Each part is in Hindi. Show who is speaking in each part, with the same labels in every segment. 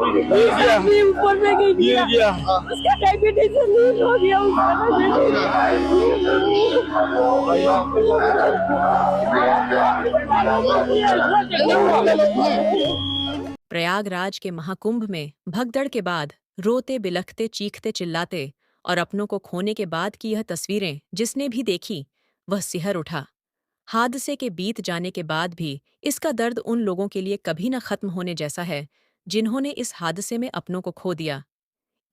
Speaker 1: भी ऊपर में गिर गया। उसका डायबिटीज लूज हो गया।
Speaker 2: प्रयागराज के महाकुंभ में भगदड़ के बाद रोते बिलखते चीखते चिल्लाते और अपनों को खोने के बाद की यह तस्वीरें जिसने भी देखी वह सिहर उठा। हादसे के बीत जाने के बाद भी इसका दर्द उन लोगों के लिए कभी न खत्म होने जैसा है जिन्होंने इस हादसे में अपनों को खो दिया।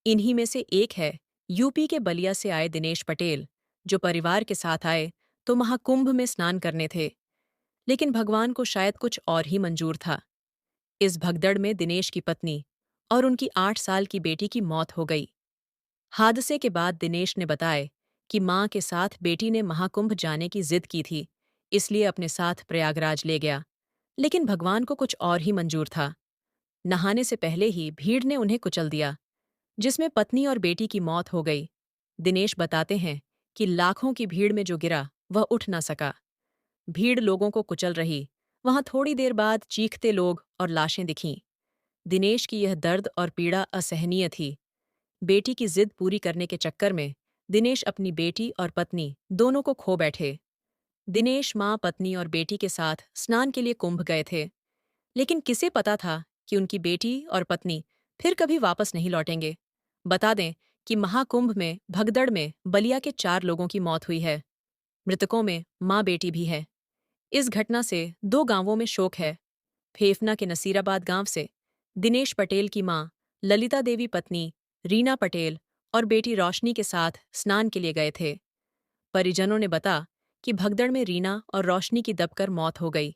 Speaker 2: इन्हीं में से एक है यूपी के बलिया से आए दिनेश पटेल, जो परिवार के साथ आए तो महाकुंभ में स्नान करने थे, लेकिन भगवान को शायद कुछ और ही मंजूर था। इस भगदड़ में दिनेश की पत्नी और उनकी 8 साल की बेटी की मौत हो गई। हादसे के बाद दिनेश ने बताया कि मां के साथ बेटी ने महाकुंभ जाने की जिद की थी, इसलिए अपने साथ प्रयागराज ले गया, लेकिन भगवान को कुछ और ही मंजूर था। नहाने से पहले ही भीड़ ने उन्हें कुचल दिया, जिसमें पत्नी और बेटी की मौत हो गई। दिनेश बताते हैं कि लाखों की भीड़ में जो गिरा वह उठ ना सका। भीड़ लोगों को कुचल रही। वहां थोड़ी देर बाद चीखते लोग और लाशें दिखीं। दिनेश की यह दर्द और पीड़ा असहनीय थी। बेटी की जिद पूरी करने के चक्कर में दिनेश अपनी बेटी और पत्नी दोनों को खो बैठे। दिनेश मां, पत्नी और बेटी के साथ स्नान के लिए कुंभ गए थे, लेकिन किसे पता था कि उनकी बेटी और पत्नी फिर कभी वापस नहीं लौटेंगे। बता दें कि महाकुंभ में भगदड़ में बलिया के 4 लोगों की मौत हुई है। मृतकों में मां बेटी भी है। इस घटना से 2 गांवों में शोक है। फेफना के नसीराबाद गांव से दिनेश पटेल की मां ललिता देवी, पत्नी रीना पटेल और बेटी रोशनी के साथ स्नान के लिए गए थे। परिजनों ने बता कि भगदड़ में रीना और रोशनी की दबकर मौत हो गई।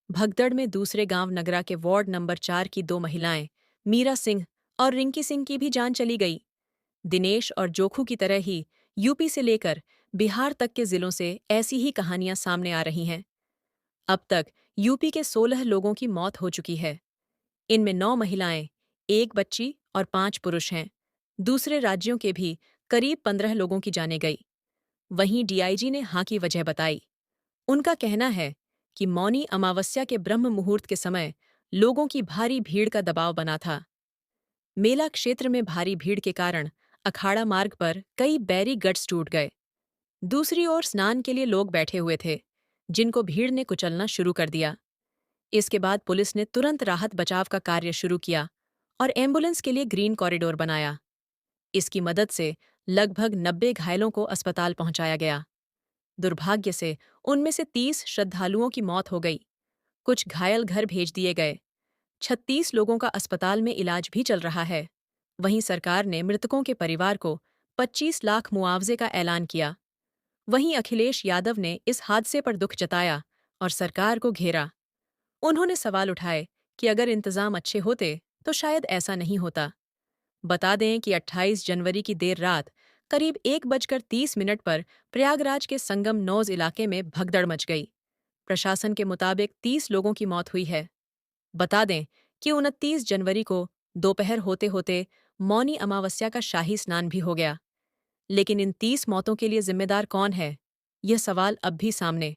Speaker 2: भगदड़ में दूसरे गांव नगरा के वार्ड नंबर 4 की 2 महिलाएं मीरा सिंह और रिंकी सिंह की भी जान चली गई। दिनेश और जोखू की तरह ही यूपी से लेकर बिहार तक के जिलों से ऐसी ही कहानियां सामने आ रही हैं। अब तक यूपी के 16 लोगों की मौत हो चुकी है। इनमें 9 महिलाएं, 1 बच्ची और 5 पुरुष हैं। दूसरे राज्यों के भी करीब 15 लोगों की जाने गई। वहीं डीआईजी ने हाँ की वजह बताई। उनका कहना है कि मौनी अमावस्या के ब्रह्म मुहूर्त के समय लोगों की भारी भीड़ का दबाव बना था। मेला क्षेत्र में भारी भीड़ के कारण अखाड़ा मार्ग पर कई बैरीगेट्स टूट गए। दूसरी ओर स्नान के लिए लोग बैठे हुए थे, जिनको भीड़ ने कुचलना शुरू कर दिया। इसके बाद पुलिस ने तुरंत राहत बचाव का कार्य शुरू किया और एम्बुलेंस के लिए ग्रीन कॉरिडोर बनाया। इसकी मदद से लगभग 90 घायलों को अस्पताल पहुंचाया गया। दुर्भाग्य से उनमें से 30 श्रद्धालुओं की मौत हो गई। कुछ घायल घर भेज दिए गए। 36 लोगों का अस्पताल में इलाज भी चल रहा है। वहीं सरकार ने मृतकों के परिवार को 25 लाख मुआवजे का ऐलान किया। वहीं अखिलेश यादव ने इस हादसे पर दुख जताया और सरकार को घेरा। उन्होंने सवाल उठाए कि अगर इंतजाम अच्छे होते तो शायद ऐसा नहीं होता। बता दें कि 28 जनवरी की देर रात करीब 1:30 पर प्रयागराज के संगम नौज इलाके में भगदड़ मच गई। प्रशासन के मुताबिक 30 लोगों की मौत हुई है। बता दें कि 29 जनवरी को दोपहर होते होते मौनी अमावस्या का शाही स्नान भी हो गया। लेकिन इन 30 मौतों के लिए जिम्मेदार कौन है? यह सवाल अब भी सामने